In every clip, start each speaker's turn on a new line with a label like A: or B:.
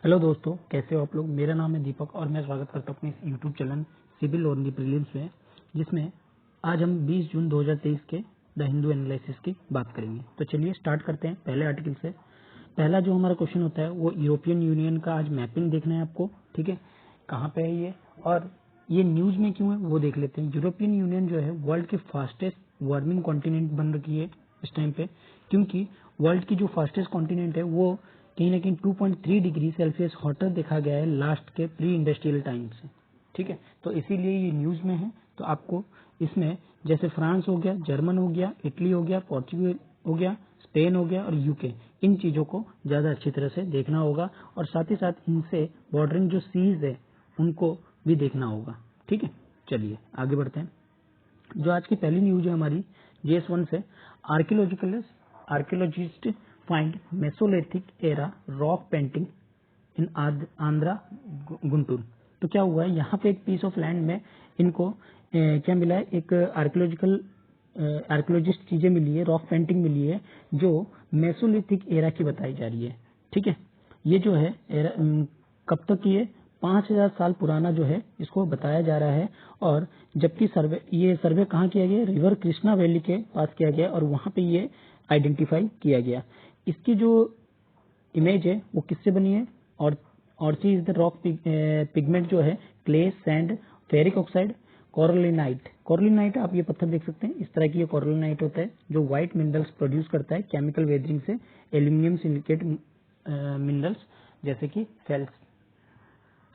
A: Hello दोस्तों, कैसे हो आप लोग। मेरा नाम है दीपक और मैं स्वागत करता हूँ अपने इस यूट्यूब चैनल सिविल और प्रीलिम्स में, जिसमें आज हम 20 जून 2023 के द हिंदू एनालिसिस की बात करेंगे। तो चलिए स्टार्ट करते हैं पहले आर्टिकल से। पहला जो हमारा क्वेश्चन होता है वो यूरोपियन यूनियन का आज मैपिंग देखना है आपको। ठीक है, कहाँ पे है ये और ये न्यूज में क्यों है वो देख लेते हैं। यूरोपियन यूनियन जो है वर्ल्ड की फास्टेस्ट वार्मिंग कॉन्टिनेंट बन रखी है इस टाइम पे, क्योंकि वर्ल्ड की जो फास्टेस्ट कॉन्टिनेंट है वो कहीं ना कहीं 2.3 डिग्री सेल्सियस हॉटर देखा गया है लास्ट के प्री इंडस्ट्रियल टाइम से। ठीक है, तो इसीलिए ये न्यूज में है। तो आपको इसमें जैसे फ्रांस हो गया, जर्मन हो गया, इटली हो गया, पोर्चुगल हो गया, स्पेन हो गया और यूके, इन चीजों को ज्यादा अच्छी तरह से देखना होगा और साथ ही साथ इनसे बॉर्डरिंग जो सीज है उनको भी देखना होगा। ठीक है, चलिए आगे बढ़ते हैं। जो आज की पहली न्यूज है हमारी JS1 से, archaeologist find Mesolithic era rock painting in Andhra Guntur. तो क्या हुआ है, यहाँ पे एक पीस ऑफ लैंड में इनको क्या मिला है, एक आर्कियोलॉजिस्ट चीजें मिली है, रॉक पेंटिंग मिली है जो मेसोलिथिक एरा की बताई जा रही है। ठीक है, ये जो है कब तक की है, 5000 साल पुराना जो है इसको बताया जा रहा है। और जबकि ये सर्वे कहाँ किया गया, रिवर कृष्णा वैली के पास किया गया और वहां पे ये आइडेंटिफाई किया गया। इसकी जो इमेज है वो किससे बनी है, और सी इज द रॉक पिगमेंट जो है क्ले, सैंड, फेरिक ऑक्साइड, कोरलिनाइट। कोरलिनाइट आप ये पत्थर देख सकते हैं, इस तरह की ये कोरलिनाइट होता है जो व्हाइट मिनरल्स प्रोड्यूस करता है केमिकल वेदरिंग से, एल्यूमिनियम सिलिकेट मिनरल्स जैसे कि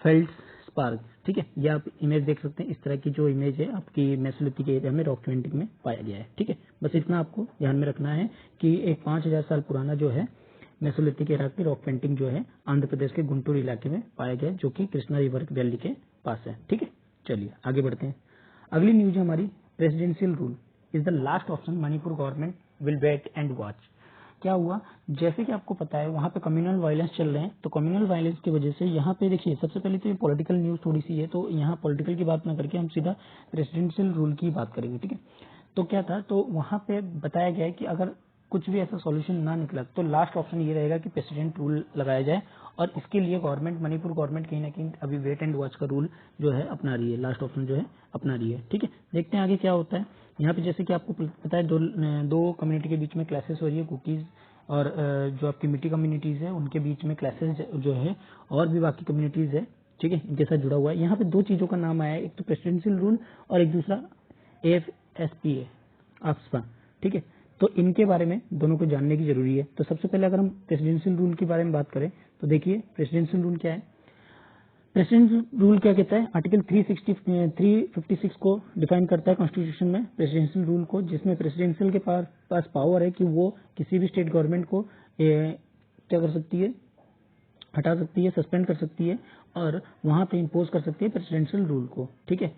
A: फेल्डस्पार। ठीक है, ये आप इमेज देख सकते हैं, इस तरह की जो इमेज है आपकी मेसोलिथिक एरिया में रॉक पेंटिंग में पाया गया है। ठीक है, बस इतना आपको ध्यान में रखना है कि एक 5000 साल पुराना जो है मेसोलिथिक एरा की रॉक पेंटिंग जो है आंध्र प्रदेश के गुंटूर इलाके में पाया गया, जो कि कृष्णा रिवर वैली के पास है। ठीक है, चलिए आगे बढ़ते हैं। अगली न्यूज है हमारी, presidential rule is the last option, Manipur government will wait and watch. क्या हुआ, जैसे कि आपको पता है वहां पे कम्युनल वायलेंस चल रहे हैं, तो कम्युनल वायलेंस की वजह से यहाँ पे देखिए, सबसे पहले तो ये पॉलिटिकल न्यूज थोड़ी सी है, तो यहाँ पॉलिटिकल की बात ना करके हम सीधा प्रेसिडेंशियल रूल की बात करेंगे। ठीक है, तो क्या था, तो वहां पे बताया गया है कि अगर कुछ भी ऐसा सॉल्यूशन ना निकला तो लास्ट ऑप्शन ये रहेगा कि प्रेसिडेंट रूल लगाया जाए, और इसके लिए गवर्नमेंट, मणिपुर गवर्नमेंट कहीं ना कहीं अभी वेट एंड वॉच का रूल जो है अपना रही है, लास्ट ऑप्शन जो है अपना रही है। ठीक है, देखते हैं आगे क्या होता है। यहाँ पे जैसे कि आपको पता है दो कम्युनिटी के बीच में क्लैसेस हो रही है, कुकीज और जो आपकी मिट्टी कम्युनिटीज है उनके बीच में क्लैसेस जो है, और भी बाकी कम्युनिटीज है। ठीक है, इनके साथ जुड़ा हुआ है। यहाँ पे दो चीजों का नाम आया है, एक तो प्रेसिडेंशियल रूल और एक दूसरा AFSPA आफ्सपा। ठीक है, तो इनके बारे में दोनों को जानने की जरूरी है। तो सबसे पहले अगर हम प्रेसिडेंशियल रूल के बारे में बात करें तो देखिए प्रेसिडेंशियल रूल क्या है। प्रेसिडेंशियल रूल क्या कहता है, आर्टिकल 356 को डिफाइन करता है कॉन्स्टिट्यूशन में प्रेसिडेंशियल रूल को, जिसमें प्रेसिडेंशियल के पास पावर है कि वो किसी भी स्टेट गवर्नमेंट को क्या कर सकती है, हटा सकती है, सस्पेंड कर सकती है और वहां पे इम्पोज कर सकती है प्रेसिडेंशियल रूल को। ठीक है,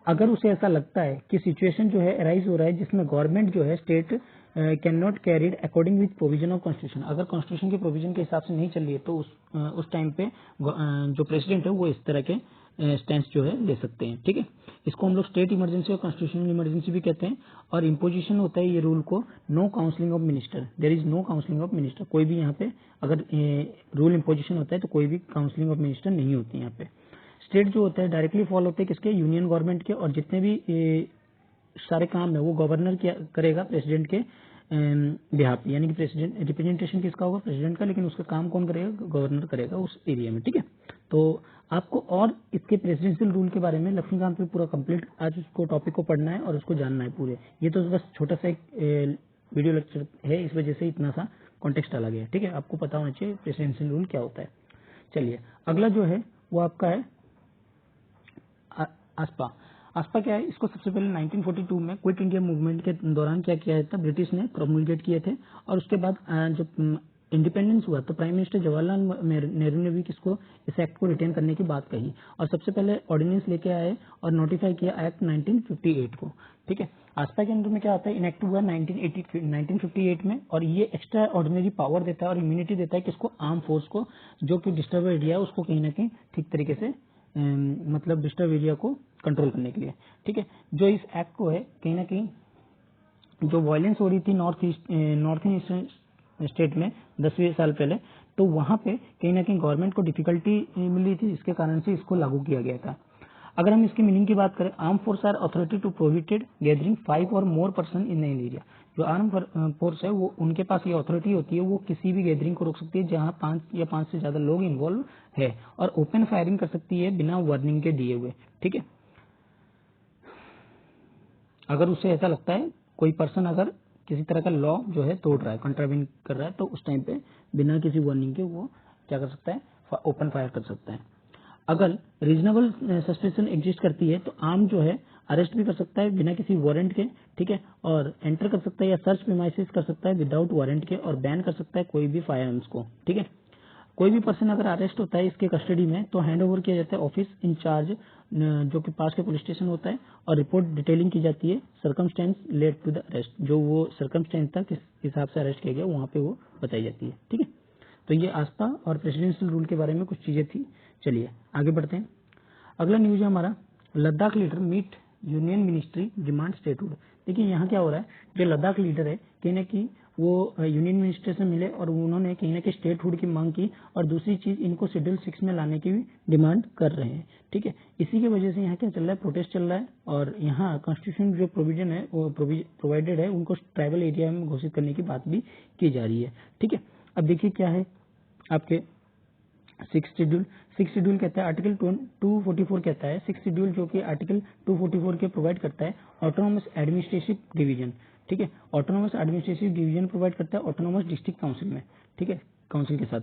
A: अगर उसे ऐसा लगता है कि सिचुएशन जो है अराइज हो रहा है जिसमें गवर्नमेंट जो है state can not carried according with provision of constitution, अगर कॉन्स्टिट्यूशन के प्रोविजन के हिसाब से नहीं चल रही है तो उस टाइम पे जो प्रेसिडेंट है वो इस तरह के स्टैंड जो है ले सकते हैं। ठीक है, इसको हम लोग स्टेट इमरजेंसी और कॉन्स्टिट्यूशनल इमरजेंसी भी कहते हैं। और इम्पोजिशन होता है ये रूल को, no counselling of minister, there is no counselling of minister. कोई भी यहाँ पे अगर रूल इम्पोजिशन होता है तो कोई भी काउंसलिंग ऑफ मिनिस्टर नहीं होती यहाँ पे। स्टेट जो होता है डायरेक्टली फॉलो होते हैं किसके, यूनियन गवर्नमेंट के, और जितने भी सारे काम है वो गवर्नर क्या करेगा, प्रेसिडेंट के बिहाफ, यानी कि प्रेसिडेंट रिप्रेजेंटेशन किसका होगा, प्रेसिडेंट का, लेकिन उसका काम कौन करेगा, गवर्नर करेगा उस एरिया में। ठीक है, तो आपको और इसके प्रेसिडेंशियल रूल के बारे में लक्ष्मीकांत पे पूरा कंप्लीट आज उसको टॉपिक को पढ़ना है और उसको जानना है पूरे। ये तो बस छोटा सा एक वीडियो लेक्चर है, इस वजह से इतना सा कॉन्टेक्स्ट आ गया है। ठीक है, आपको पता होना चाहिए प्रेसिडेंशियल रूल क्या होता है। चलिए अगला जो है वो आपका है आस्पा। आस्पा क्या है, इसको सबसे पहले 1942 में क्विट इंडिया मूवमेंट के दौरान क्या किया था, ब्रिटिश ने प्रोमulgate किए थे, और उसके बाद जब इंडिपेंडेंस हुआ तो प्राइम मिनिस्टर जवाहरलाल नेहरू ने भी किसको, इस एक्ट को रिटेन करने की बात कही और सबसे पहले ऑर्डिनेंस लेके आए और नोटिफाई किया एक्ट 1958 को। ठीक है, आस्पा के अंदर में क्या आता है, इनेक्ट हुआ 1958 में, और ये एक्स्ट्रा ऑर्डिनरी पावर देता है और इम्यूनिटी देता है किसको, आर्म फोर्स को, जो कि डिस्टर्ब एरिया है उसको कहीं ना कहीं ठीक तरीके से मतलब डिस्टर्ब एरिया को कंट्रोल करने के लिए। ठीक है, जो इस एक्ट को है कहीं ना कहीं जो वायलेंस हो रही थी नॉर्थ ईस्ट स्टेट में 10 साल पहले, तो वहां पे कहीं ना कहीं गवर्नमेंट को डिफिकल्टी मिली थी, जिसके कारण से इसको लागू किया गया था। अगर हम इसकी मीनिंग की बात करें, arm force are authority to prohibited gathering 5 और more person in an area. जो आर्म फोर्स है वो उनके पास ये अथॉरिटी होती है, वो किसी भी गैदरिंग को रोक सकती है जहां 5 या 5 से ज्यादा लोग इन्वॉल्व है, और ओपन फायरिंग कर सकती है बिना वार्निंग के दिए हुए। ठीक है, अगर उसे ऐसा लगता है कोई पर्सन अगर किसी तरह का लॉ जो है तोड़ रहा है, कंट्रावेन कर रहा है, तो उस टाइम पे बिना किसी वार्निंग के वो क्या कर सकता है, ओपन फायर कर सकता है। अगर रीजनेबल सस्पेंशन एग्जिस्ट करती है तो आर्म जो है अरेस्ट भी कर सकता है बिना किसी वारंट के। ठीक है, और एंटर कर सकता है या सर्च प्रीमाइसेस कर सकता है विदाउट वारंट के, और बैन कर सकता है कोई भी फायर आर्म्स को। ठीक है, कोई भी पर्सन अगर अरेस्ट होता है इसके कस्टडी में तो हैंड ओवर किया जाता है ऑफिस इंचार्ज जो कि पास के पुलिस स्टेशन होता है, और रिपोर्ट डिटेलिंग की जाती है circumstances led to the arrest, जो वो सर्कमस्टेंस था किस हिसाब से अरेस्ट किया गया वहां पे वो बताई जाती है। ठीक है, तो ये आस्था और प्रेसिडेंशियल रूल के बारे में कुछ चीजें थी। चलिए आगे बढ़ते हैं। अगला न्यूज है हमारा, Ladakh leader meet union ministry demand statehood. देखिए यहाँ क्या हो रहा है, जो लद्दाख लीडर है कहीं ना कहीं वो यूनियन मिनिस्टर से मिले और उन्होंने कहीं ना कहीं स्टेटहुड की मांग की, और दूसरी चीज इनको शेड्यूल 6 में लाने की भी डिमांड कर रहे हैं। ठीक है, इसी की वजह से यहाँ क्या चल रहा है, प्रोटेस्ट चल रहा है, और यहाँ कॉन्स्टिट्यूशन जो प्रोविजन है वो प्रोवाइडेड है उनको ट्राइबल एरिया में घोषित करने की बात भी की जा रही है। ठीक है, अब देखिए क्या है आपके 6 शेड्यूल कहता है, आर्टिकल 244 कहता है, 6 शेड्यूल जो कि आर्टिकल 244 के प्रोवाइड करता है ऑटोनोमस एडमिनिस्ट्रेटिव डिवीजन। ठीक है, ऑटोनोमस एडमिनिस्ट्रेटिव डिवीजन प्रोवाइड करता है ऑटोनोमस डिस्ट्रिक्ट काउंसिल में। ठीक है, काउंसिल के साथ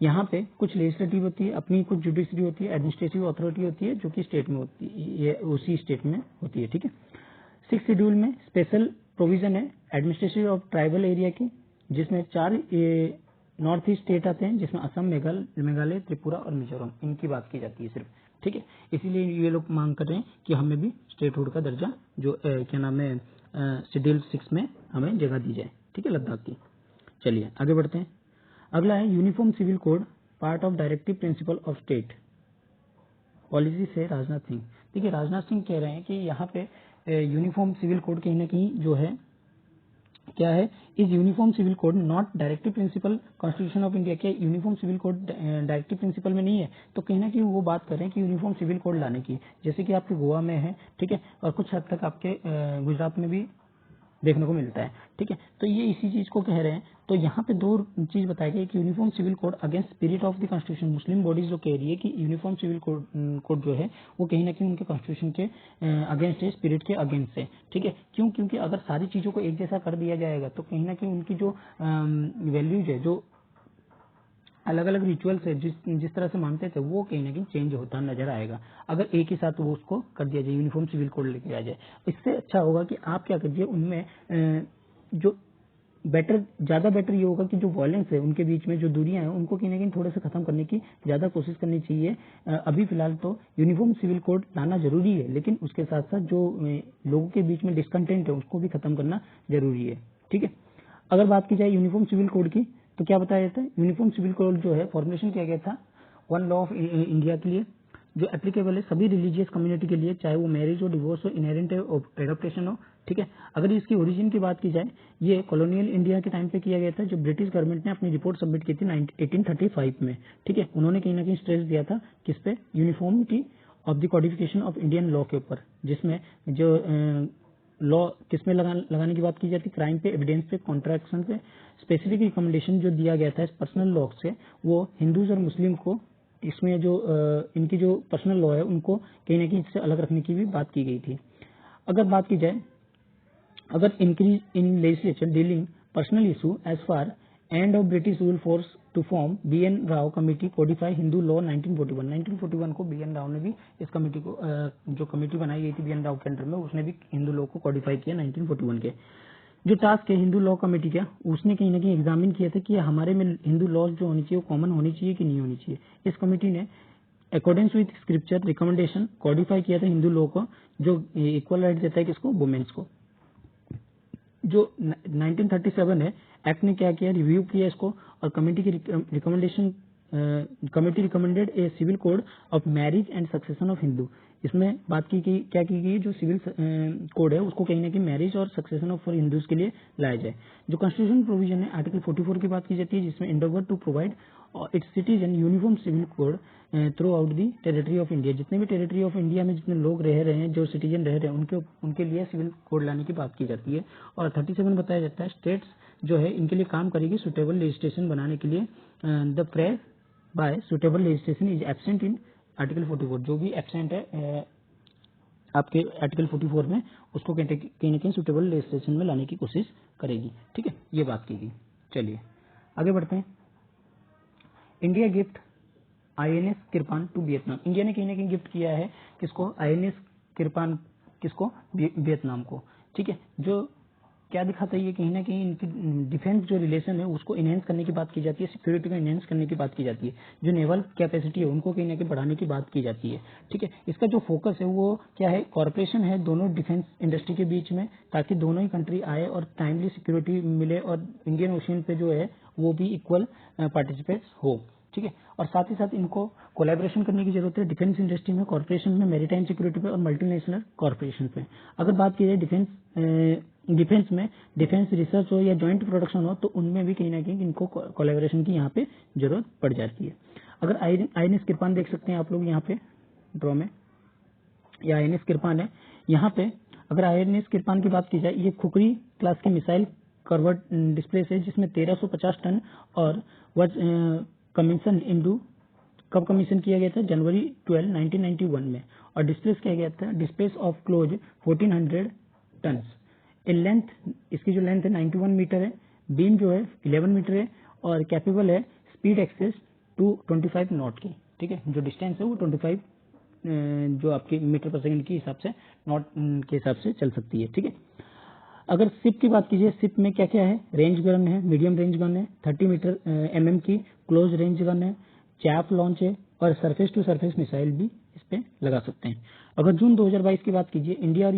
A: यहाँ पे कुछ लेजिस्लेटिव होती है अपनी, कुछ जुडिशरी होती है, एडमिनिस्ट्रेटिव अथॉरिटी होती है जो कि स्टेट में होती है, उसी स्टेट में होती है। ठीक है, 6 शेड्यूल में स्पेशल प्रोविजन है एडमिनिस्ट्रेशन ऑफ ट्राइबल एरिया की, जिसमें 4 नॉर्थ ईस्ट स्टेट आते हैं, जिसमें असम, मेघालय, त्रिपुरा और मिजोरम, इनकी बात की जाती है सिर्फ। ठीक है, इसीलिए ये लोग मांग कर रहे हैं कि हमें भी स्टेटहुड का दर्जा जो क्या नाम है शेड्यूल 6 में हमें जगह दी जाए। ठीक है, लद्दाख की। चलिए आगे बढ़ते हैं। अगला है uniform civil code part of directive principle of state policy से राजनाथ सिंह। देखिए राजनाथ सिंह कह रहे हैं कि यहाँ पे यूनिफॉर्म सिविल कोड कहीं ना कहीं जो है क्या है, is uniform civil code not directive principle constitution of India. क्या uniform civil code directive principle में नहीं है? तो कहीं ना कहीं वो बात कर रहे हैं कि यूनिफॉर्म सिविल कोड लाने की, जैसे कि आपके गोवा में है। ठीक है, और कुछ हद तक आपके गुजरात में भी देखने को मिलता है। ठीक है, तो ये इसी चीज को कह रहे हैं। तो यहाँ पे 2 चीज बताई गई कि uniform civil code against spirit of the constitution. Muslim bodies जो कह रही है कि यूनिफॉर्म सिविल कोड जो है वो कहीं ना कहीं उनके कॉन्स्टिट्यूशन के अगेंस्ट है, स्पिरिट के अगेंस्ट है। ठीक है, क्यों? क्योंकि अगर सारी चीजों को एक जैसा कर दिया जाएगा तो कहीं ना कहीं उनकी जो वैल्यूज है, जो अलग अलग रिचुअल्स है, जिस तरह से मानते थे, वो कहीं ना कहीं चेंज होता नजर आएगा अगर एक ही साथ वो उसको कर दिया जाए, यूनिफॉर्म सिविल कोड लेके आ जाए। इससे अच्छा होगा कि आप क्या करिए, उनमें जो बेटर, ज्यादा बेटर ये होगा कि जो वायलेंस है उनके बीच में जो दूरियां हैं उनको कहीं ना कहीं थोड़ा सा खत्म करने की ज्यादा कोशिश करनी चाहिए। अभी फिलहाल तो यूनिफॉर्म सिविल कोड लाना जरूरी है, लेकिन उसके साथ साथ जो लोगों के बीच में डिसकंटेंट है उसको भी खत्म करना जरूरी है। ठीक है, अगर बात की जाए यूनिफॉर्म सिविल कोड की तो क्या बताया जाता है, यूनिफॉर्म सिविल कोड जो है फॉर्मुलेशन किया गया था वन लॉ ऑफ इंडिया के लिए, जो एप्लीकेबल है सभी रिलीजियस कम्युनिटी के लिए, चाहे वो मैरिज हो, डिवोर्स हो, इनहेरेंट हो, एडॉप्टेशन हो। ठीक है, अगर इसकी ओरिजिन की बात की जाए, ये कॉलोनियल इंडिया के टाइम पे किया गया था, जो ब्रिटिश गवर्नमेंट ने अपनी रिपोर्ट सबमिट की थी 1835 में। ठीक है, उन्होंने कहीं ना कहीं स्ट्रेस दिया था किस पे, uniformity of the codification of Indian law के ऊपर, जिसमें जो लॉ किसमें लगाने की बात की जाती, क्राइम पे, एविडेंस पे, कॉन्ट्रैक्शन पे। स्पेसिफिक रिकमेंडेशन जो दिया गया था इस पर्सनल लॉ से, वो हिंदूज और मुस्लिम को इसमें जो इनकी जो पर्सनल लॉ है उनको कहीं ना कहीं इससे अलग रखने की भी बात की गई थी। अगर बात की जाए, अगर increase in legislature dealing personal issue as far end of British rule force to form BN Rao committee codify Hindu law 1941 को BN राव ने भी इस कमेटी को जो कमेटी बनाई गई थी BN राव के अंडर में, उसने भी हिंदू लॉ को कोडिफाई किया 1941 के। जो टास्क है हिंदू लॉ कमेटी का, उसने कहीं ना कहीं एग्जामिन किया था कि हमारे में हिंदू लॉज जो होनी चाहिए वो कॉमन होनी चाहिए कि नहीं होनी चाहिए। इस कमेटी ने according with scripture recommendation Codify किया था हिंदू लॉ को, जो इक्वल राइट देता है किसको, वुमेन्स को। जो 1937 है, एक्ट ने क्या किया, रिव्यू किया इसको, और कमेटी की recommendation, committee recommended a civil code of marriage and succession of Hindu. इसमें बात की गई, क्या की गई, जो सिविल कोड है उसको कहीं ना कहीं मैरिज और सक्सेशन ऑफ फॉर हिंदूज के लिए लाया जाए। जो कॉन्स्टिट्यूशन प्रोविजन है आर्टिकल 44 की बात की जाती है, जिसमें एंडेवर टू प्रोवाइड और its citizen uniform civil code throughout the territory of India. जितने भी टेरिटरी ऑफ इंडिया में जितने लोग रह रहे हैं, जो सिटीजन रह रहे हैं, उनके लिए सिविल कोड लाने की बात की जाती है। और 37 बताया जाता है स्टेट्स जो है इनके लिए काम करेगी सुटेबल लेजिस्लेशन बनाने के लिए। The prayer bye suitable legislation is absent in article 44। जो भी एब्सेंट है आपके आर्टिकल 44 में, उसको कहीं न कहीं सुटेबल लेजिस्लेशन में लाने की कोशिश करेगी। ठीक है, ये बात की गई। चलिए आगे बढ़ते हैं। India gift INS Kirpan to Vietnam. India ने कहीं ना कहीं गिफ्ट किया है किसको? INS किरपान किसको? वियतनाम को। ठीक है, जो क्या दिखाता है ये कहीं ना कहीं इनकी डिफेंस जो रिलेशन है उसको इनहेंस करने की बात की जाती है, सिक्योरिटी को इनहेंस करने की बात की जाती है, जो नेवल कैपेसिटी है उनको कहीं ना कहीं बढ़ाने की बात की जाती है। ठीक है, इसका जो फोकस है वो क्या है? कॉर्पोरेशन है दोनों डिफेंस इंडस्ट्री के बीच में, ताकि दोनों ही कंट्री आए और टाइमली सिक्योरिटी मिले और इंडियन ओशियन पे जो है वो भी इक्वल पार्टिसिपेट्स हो। ठीक है, और साथ ही साथ इनको कोलैबोरेशन करने की जरूरत है डिफेंस इंडस्ट्री में, कॉर्पोरेशन में, मैरीटाइम सिक्योरिटी पे और मल्टीनेशनल कॉर्पोरेशन पे। अगर बात की जाए डिफेंस में, डिफेंस रिसर्च हो या ज्वाइंट प्रोडक्शन हो, तो उनमें भी कहीं ना कहीं इनको कोलैबोरेशन की यहाँ पे जरूरत पड़ जाती है। अगर INS किरपान देख सकते हैं आप लोग यहाँ पे ड्रॉ में, या INS किरपान है यहाँ पे। अगर INS किरपान की बात की जाए, ये खुखरी क्लास की मिसाइल कर्वर्ड डिस्प्ले है जिसमें 1350 टन और वज कमीशन इंडू कब कमीशन किया गया था? जनवरी 12, 1991 में। और डिस्प्लेस किया गया था displace of close 1400 ton. Length, इसकी जो लेंथ है 91 मीटर है, बीम जो है 11 मीटर है और कैपेबल है स्पीड एक्सेस टू 25 नॉट की। ठीक है, जो डिस्टेंस है वो 25 जो आपकी मीटर पर सेकंड के हिसाब से, नॉट के हिसाब से चल सकती है। ठीक है, अगर सिप की बात कीजिए, सिप में क्या क्या है? रेंज गन है, मीडियम रेंज गन है, 30 मीटर mm की क्लोज रेंज गन है, चैप लॉन्च है और सरफेस टू सरफेस मिसाइल भी इस पे लगा सकते हैं। अगर जून 2022 की बात कीजिए, इंडिया और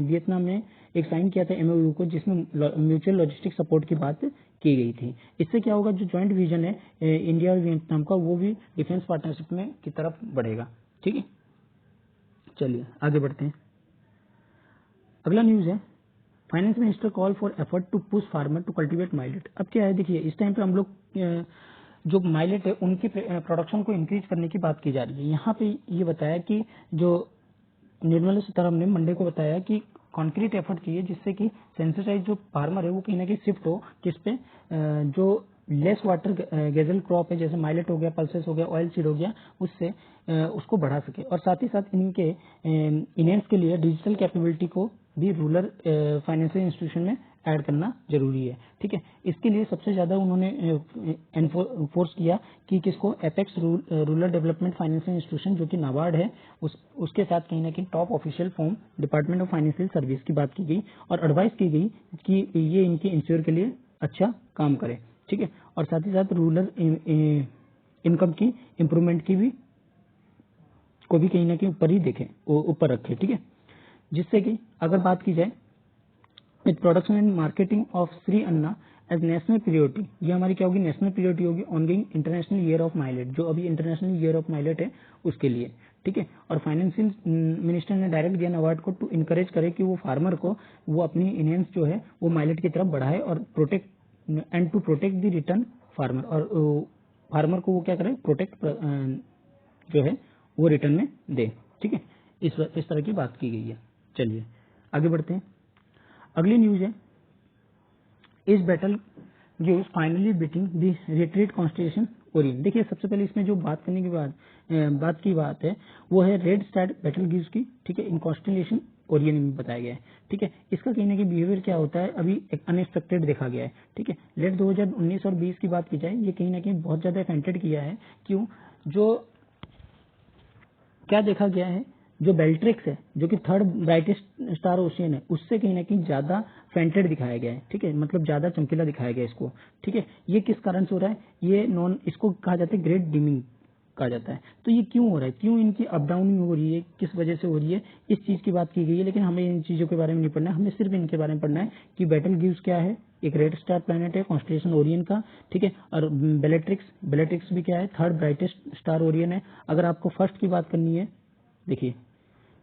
A: वियतनाम ने एक साइन किया था MOU को, जिसमें म्यूचुअल लॉजिस्टिक सपोर्ट की बात की गई थी। इससे क्या होगा? जो ज्वाइंट विजन है इंडिया और वियतनाम का, वो भी डिफेंस पार्टनरशिप में की तरफ बढ़ेगा। ठीक है, चलिए आगे बढ़ते हैं। अगला न्यूज है finance minister call for effort to push farmer to cultivate millet. अब क्या है, देखिए इस टाइम पे हम लोग जो माइलेट है उनकी प्रोडक्शन को इंक्रीज करने की बात की जा रही है। यहाँ पे ये बताया कि जो निर्मला सीतारमण ने मंडे को बताया कि कॉन्क्रीट एफर्ट चाहिए जिससे कि सेंसिटाइज जो फार्मर है वो कहीं ना कहीं शिफ्ट हो किस पे, जो लेस वाटर गैजल क्रॉप है, जैसे माइलेट हो गया, पल्सेस हो गया, ऑयल सीड हो गया, उससे उसको बढ़ा सके। और साथ ही साथ इनके इनहेंस के लिए डिजिटल कैपेबिलिटी को भी रूरल फाइनेंशियल इंस्टीट्यूशन में ऐड करना जरूरी है। ठीक है, इसके लिए सबसे ज्यादा उन्होंने फोर्स किया कि किसको? Apex rural development financial institution जो कि नाबार्ड है, उसके साथ कहीं ना कहीं top official form department of financial service की बात की गई और एडवाइस की गई कि ये इनके इंश्योर के लिए अच्छा काम करे। ठीक है, और साथ ही साथ रूरल इनकम की इम्प्रूवमेंट की भी को भी कहीं ना कहीं ऊपर ही देखें, ऊपर रखे। ठीक है, जिससे कि अगर बात की जाए with production and marketing of Shri Anna as national priority, ये हमारी क्या होगी? नेशनल प्रियोरिटी होगी ongoing international year of millet, जो अभी इंटरनेशनल ईयर ऑफ माइलेट है उसके लिए। ठीक है, और फाइनेंशियल मिनिस्टर ने डायरेक्ट दिया नाबार्ड को टू इनकरेज करे कि वो फार्मर को वो अपनी इनहेंस जो है वो माइलेट की तरफ बढ़ाए और protect and to protect the return farmer, और फार्मर को वो क्या करे? प्रोटेक्ट जो है वो रिटर्न में दे। ठीक है, इस तरह की बात की गई है। चलिए आगे बढ़ते हैं। अगली न्यूज है इस battle gives finally beating the retreat constitution Orion. देखिए सबसे पहले इसमें जो बात करने की बात है वो है रेड स्टार बैटल गिव्स की। ठीक है, इन कॉन्स्टिट्यूशन ओरियन में बताया गया है। ठीक है, इसका कहीं ना कहीं बिहेवियर क्या होता है अभी एक अनएक्सपेक्टेड देखा गया है। ठीक है, लेट 2019 और 20 की बात की जाए, ये कहीं ना कहीं बहुत ज्यादा फेंटेड किया है। क्यों? जो क्या देखा गया है, जो बेल्ट्रिक्स है जो कि थर्ड ब्राइटेस्ट स्टार ओशियन है, उससे कहीं ना कहीं ज्यादा फेंटेड दिखाया गया है। ठीक है, मतलब ज्यादा चमकीला दिखाया गया इसको। ठीक है, ये किस कारण से हो रहा है? ये इसको कहा जाता है ग्रेट डिमिंग कहा जाता है। तो ये क्यों हो रहा है? क्यों इनकी अप डाउनिंग हो रही है? किस वजह से हो रही है? इस चीज की बात की गई है। लेकिन हमें इन चीजों के बारे में नहीं पढ़ना है, हमें सिर्फ इनके बारे में पढ़ना है कि बैटल गिव्स क्या है, एक रेड स्टार प्लैनेट है कॉन्स्टिट्यूशन ओरियन का। ठीक है, और बेलेट्रिक्स भी क्या है? थर्ड ब्राइटेस्ट स्टार ओरियन है। अगर आपको फर्स्ट की बात करनी है, देखिए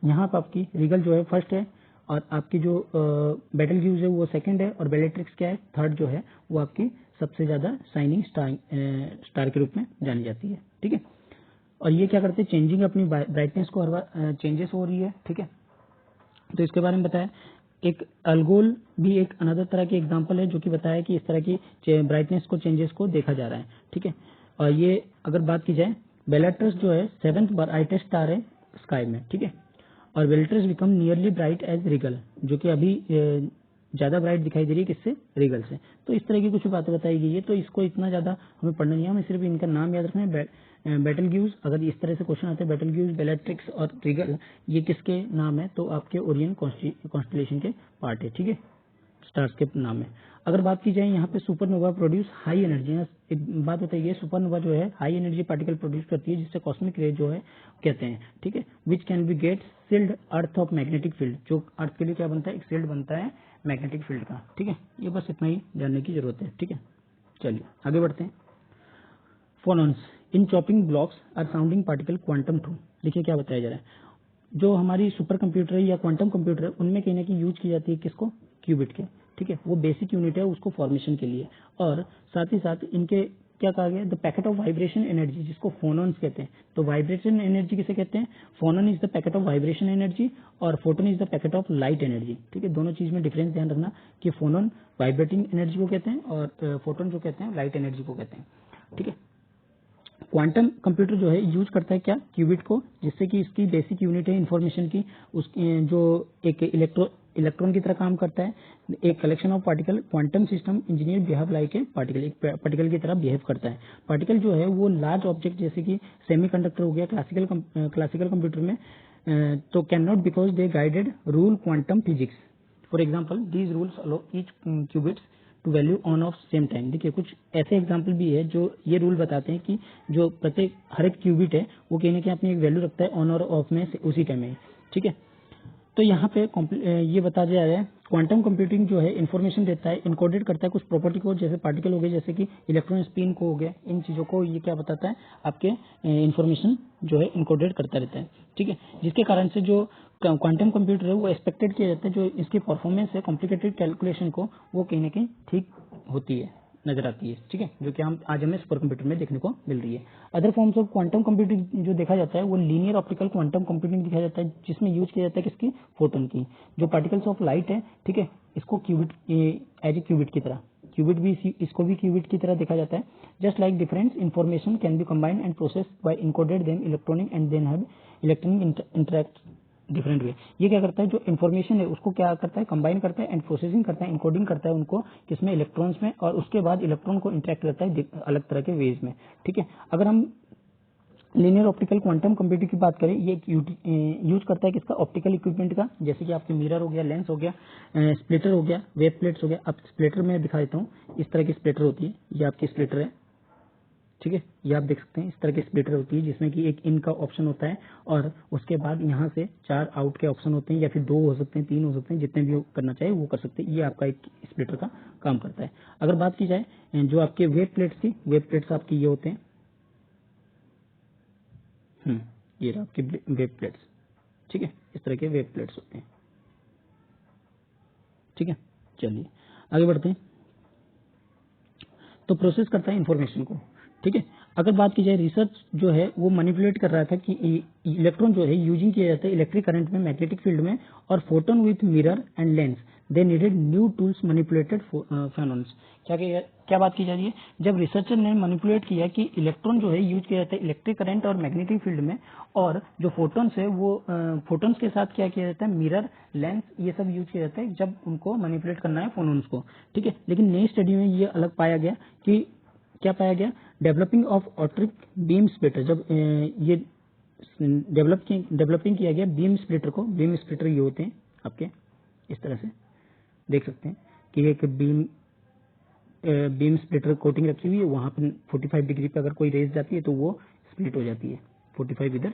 A: यहाँ पर आपकी रीगल जो है फर्स्ट है और आपकी जो बैटल गिव्स है वो सेकंड है और बेलेट्रिक्स क्या है? थर्ड जो है वो आपकी सबसे ज्यादा शाइनिंग स्टार के रूप में जानी जाती है। ठीक है, और ये क्या करते हैं, चेंजिंग अपनी ब्राइटनेस को हर बार चेंजेस हो रही है। ठीक है, तो इसके बारे में बताया। एक अल्गोल भी एक अनदर तरह की एग्जांपल है जो कि बताया कि इस तरह की ब्राइटनेस को चेंजेस को देखा जा रहा है। ठीक है, और ये अगर बात की जाए, बेलाट्रस जो है 7th ब्राइटेस्ट स्टार है स्काई में। ठीक है, और Bellatrix become nearly bright as Rigel, जो कि अभी ज्यादा ब्राइट दिखाई दे रही है किससे, रिगल से। तो इस तरह की कुछ बातें बताई गई है, तो इसको इतना ज्यादा हमें पढ़ना नहीं है, हमें सिर्फ इनका नाम याद रखना है। बेटलग्यूज, अगर इस तरह से क्वेश्चन आते हैं, बेटलग्यूज, बेलाट्रिक्स और रिगल, ये किसके नाम है, तो आपके ओरियन कॉन्स्टलेशन के पार्ट है। ठीक है, स्टार्स के नाम है। अगर बात की जाए यहाँ पे सुपरनोवा प्रोड्यूस हाई एनर्जी, एक बात बताइए, सुपरनोवा जो है हाई एनर्जी पार्टिकल प्रोड्यूस करती है जिससे कॉस्मिक रे जो है कहते हैं। ठीक है, which can be get sealed earth of magnetic field, जो अर्थ के लिए क्या बनता है, एक सील्ड बनता है मैग्नेटिक फील्ड का। ठीक है, ये बस इतना ही जानने की जरूरत है। ठीक है, चलिए आगे बढ़ते हैं। Phonons in chopping blocks are sounding particle quantum too. देखिए क्या बताया जा रहा है, जो हमारी सुपर कंप्यूटर है या क्वांटम कंप्यूटर है, उनमें कहीं ना कहीं यूज की जाती है किसको, क्यूबिट के। ठीक है, वो बेसिक यूनिट है उसको फॉर्मेशन के लिए, और साथ ही साथ इनके क्या कहा गया, the packet of vibration energy, जिसको फोनॉन्स कहते हैं। तो वाइब्रेशन एनर्जी किसे कहते हैं, phonon is the packet of vibration energy और photon is the packet of light energy. ठीक है, दोनों चीज में डिफरेंस ध्यान रखना कि फोनॉन वाइब्रेटिंग एनर्जी को कहते हैं और फोटोन जो कहते हैं लाइट एनर्जी को कहते हैं। ठीक है, क्वांटम कंप्यूटर जो है यूज करता है क्या, क्यूबिट को, जिससे कि इसकी बेसिक यूनिट है इंफॉर्मेशन की, उसकी जो एक इलेक्ट्रॉन की तरह काम करता है, एक collection of particle. Quantum system engineer behave like a particle, एक पार्टिकल की तरह बिहेव करता है। पार्टिकल जो है वो लार्ज ऑब्जेक्ट जैसे कि सेमीकंडक्टर हो गया क्लासिकल कंप्यूटर में, तो can not because they guided rule quantum physics. For example these rules allow each qubits to value on off same time. देखिए कुछ ऐसे एग्जाम्पल भी है जो ये रूल बताते हैं कि जो प्रत्येक हर एक क्यूबिट है वो कहीं ना कहीं अपनी एक वैल्यू रखता है ऑन और ऑफ में उसी टाइम में। ठीक है, तो यहाँ पे ये बता दिया है क्वांटम कंप्यूटिंग जो है इन्फॉर्मेशन देता है, इनकोडेड करता है कुछ प्रॉपर्टी को, जैसे पार्टिकल हो गए, जैसे कि इलेक्ट्रॉन स्पिन को हो गया, इन चीजों को ये क्या बताता है, आपके इन्फॉर्मेशन जो है इनकोडेड करता रहता है। ठीक है, जिसके कारण से जो क्वांटम कंप्यूटर है वो एक्सपेक्टेड किया जाता है, जो इसकी परफॉर्मेंस है कॉम्प्लिकेटेड कैलकुलेशन को, वो कहीं ना कहीं ठीक होती है, नजर आती है। ठीक है, जो कि हम आज हमें सुपर कंप्यूटर में देखने को मिल रही है। Other forms of quantum computing जो देखा जाता है वो लीनियर ऑप्टिकल क्वांटम कंप्यूटिंग दिखाया जाता है, जिसमें यूज किया जाता है किसकी, फोटोन की, जो पार्टिकल्स ऑफ लाइट है। ठीक है, इसको क्यूबिट एज ए क्यूबिट की तरह, क्यूबिट भी इसको भी क्यूबिट की तरह देखा जाता है। Just like different information can be combined and process by encoded them electronic and then have electronic interact different way. ये क्या करता है, जो इन्फॉर्मेशन है उसको क्या करता है, कंबाइन करता है एंड प्रोसेसिंग करता है, इनकोडिंग करता है उनको किसमें, इलेक्ट्रॉन्स में, और उसके बाद इलेक्ट्रॉन को इंटरेक्ट करता है अलग तरह के वेज में। ठीक है, अगर हम लीनियर ऑप्टिकल क्वांटम कंप्यूटिंग की बात करें, ये यूज करता है किसका, ऑप्टिकल इक्विपमेंट का, जैसे कि आपके मिरर हो गया, लेंस हो गया, स्प्लिटर हो गया, वेव प्लेट्स हो गया। अब स्प्लिटर में दिखा देता हूँ, इस तरह की स्प्लिटर होती है, ये आपकी स्प्लिटर है। ठीक है, ये आप देख सकते हैं, इस तरह की स्प्लिटर होती है जिसमें कि एक इन का ऑप्शन होता है और उसके बाद यहाँ से 4 आउट के ऑप्शन होते हैं, या फिर 2 हो सकते हैं, 3 हो सकते हैं, जितने भी करना चाहे वो कर सकते हैं। ये आपका एक स्प्लिटर का काम करता है। अगर बात की जाए जो आपके वेव प्लेट्स की, वेव प्लेट्स आपकी ये होते हैं, ये रहा आपके वेव प्लेट्स। ठीक है, इस तरह के वेव प्लेट्स होते हैं। ठीक है, चलिए आगे बढ़ते हैं। तो प्रोसेस करता है इंफॉर्मेशन को। ठीक है, अगर बात की जाए रिसर्च जो है वो मैनिपुलेट कर रहा था कि इलेक्ट्रॉन जो है यूजिंग किया जाता है इलेक्ट्रिक करंट में, मैग्नेटिक फील्ड में, और photon with mirror and lens, they needed new tools manipulated phonons. क्या बात की जा रही है, जब रिसर्चर ने मैनिपुलेट किया कि इलेक्ट्रॉन जो है यूज किया जाता है इलेक्ट्रिक करंट और मैग्नेटिक फील्ड में, और जो फोटोन्स है वो फोटोन्स के साथ क्या किया जाता है, मिरर, लेंस, ये सब यूज किया जाता है जब उनको मैनिपुलेट करना है फोनोन्स को। ठीक है, लेकिन नई स्टडी में ये अलग पाया गया कि क्या पाया गया, developing of optic beam splitter, जब ये डेवलपिंग किया गया बीम स्प्लिटर को, बीम स्प्लिटर ये होते हैं आपके, इस तरह से देख सकते हैं कि एक बीम स्प्लिटर कोटिंग रखी हुई है, वहां पर 45 डिग्री पे अगर कोई रेज जाती है तो वो स्प्लिट हो जाती है, 45 इधर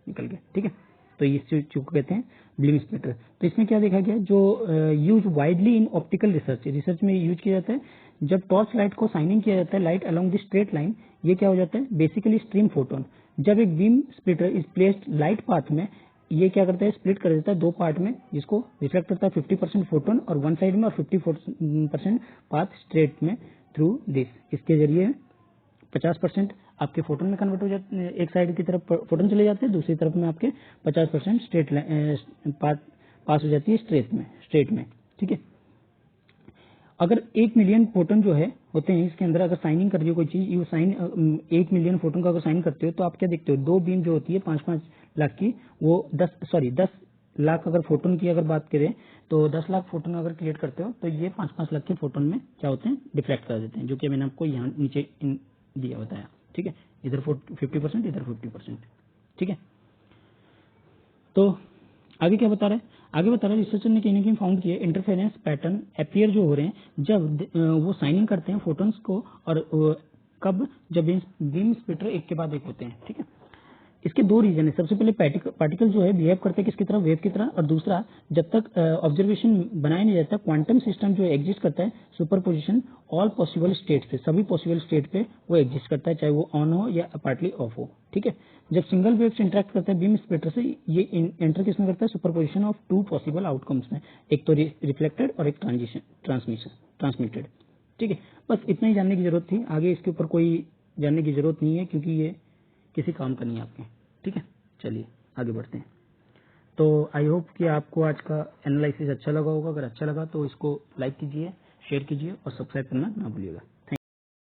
A: निकल गया। ठीक है, तो इस चीज को कहते हैं बीम स्प्लिटर। तो इसमें क्या देखा गया, जो use widely in optical research में यूज किया जाता है, जब टॉर्च लाइट को साइनिंग किया जाता है light along the straight line, ये क्या हो जाता है, बेसिकली स्ट्रीम फोटोन। जब एक beam splitter is placed light path में, ये क्या करता है, स्प्लिट कर देता है 2 पार्ट में, जिसको रिफ्लेक्ट करता है 50% फोटोन और वन साइड में, और 50% पाथ स्ट्रेट में थ्रू दिस, इसके जरिए 50% आपके फोटोन में कन्वर्ट हो जाते हैं, एक साइड की तरफ फोटोन चले जाते हैं, दूसरी तरफ में आपके 50% स्ट्रेट पास हो जाती है स्ट्रेट में, ठीक है। अगर 1 मिलियन फोटोन जो है होते हैं इसके अंदर, अगर साइनिंग कर रही हो कोई चीज, यू साइन 1 मिलियन फोटोन का अगर साइन करते हो तो आप क्या देखते हो, 2 बीम जो होती है 5-5 लाख की, वो 10 लाख अगर फोटोन की अगर बात करें तो 10 लाख फोटोन अगर क्रिएट करते हो तो ये 5-5 लाख के फोटोन में क्या होते हैं, डिफ्लेक्ट कर देते हैं, जो कि मैंने आपको यहाँ नीचे दिया बताया, ठीक है। इधर 50%, इधर 50%, ठीक है। तो आगे क्या बता रहा है, आगे बता रहा है रिसर्चर ने कहीं ना कहीं फाउंड किया इंटरफेरेंस पैटर्न अपीयर जो हो रहे हैं जब वो साइनिंग करते हैं फोटोन्स को, और कब, जब बीम स्प्लिटर एक के बाद एक होते हैं, ठीक है। इसके 2 रीजन है, सबसे पहले पार्टिकल जो है बिहेव करते हैं किसकी तरह, वेव की तरह, और दूसरा जब तक ऑब्जर्वेशन बनाया नहीं जाता क्वांटम सिस्टम जो एग्जिस्ट करता है सुपरपोजिशन ऑल पॉसिबल स्टेट पे, सभी पॉसिबल स्टेट पे वो एग्जिस्ट करता है, चाहे वो ऑन हो या पार्टली ऑफ हो, ठीक है। जब सिंगल वेव से इंटरेक्ट करता है बीम स्प्लिटर से, ये एंटर किसमें करता है, सुपरपोजिशन ऑफ 2 पॉसिबल आउटकम्स में, एक तो रिफ्लेक्टेड और एक ट्रांसमिटेड, ठीक है। बस इतना ही जानने की जरूरत थी, आगे इसके ऊपर कोई जानने की जरूरत नहीं है क्योंकि ये किसी काम का नहीं है आपके, ठीक है। चलिए आगे बढ़ते हैं। तो आई होप कि आपको आज का एनालिसिस अच्छा लगा होगा, अगर अच्छा लगा तो इसको लाइक कीजिए, शेयर कीजिए और सब्सक्राइब करना ना भूलिएगा।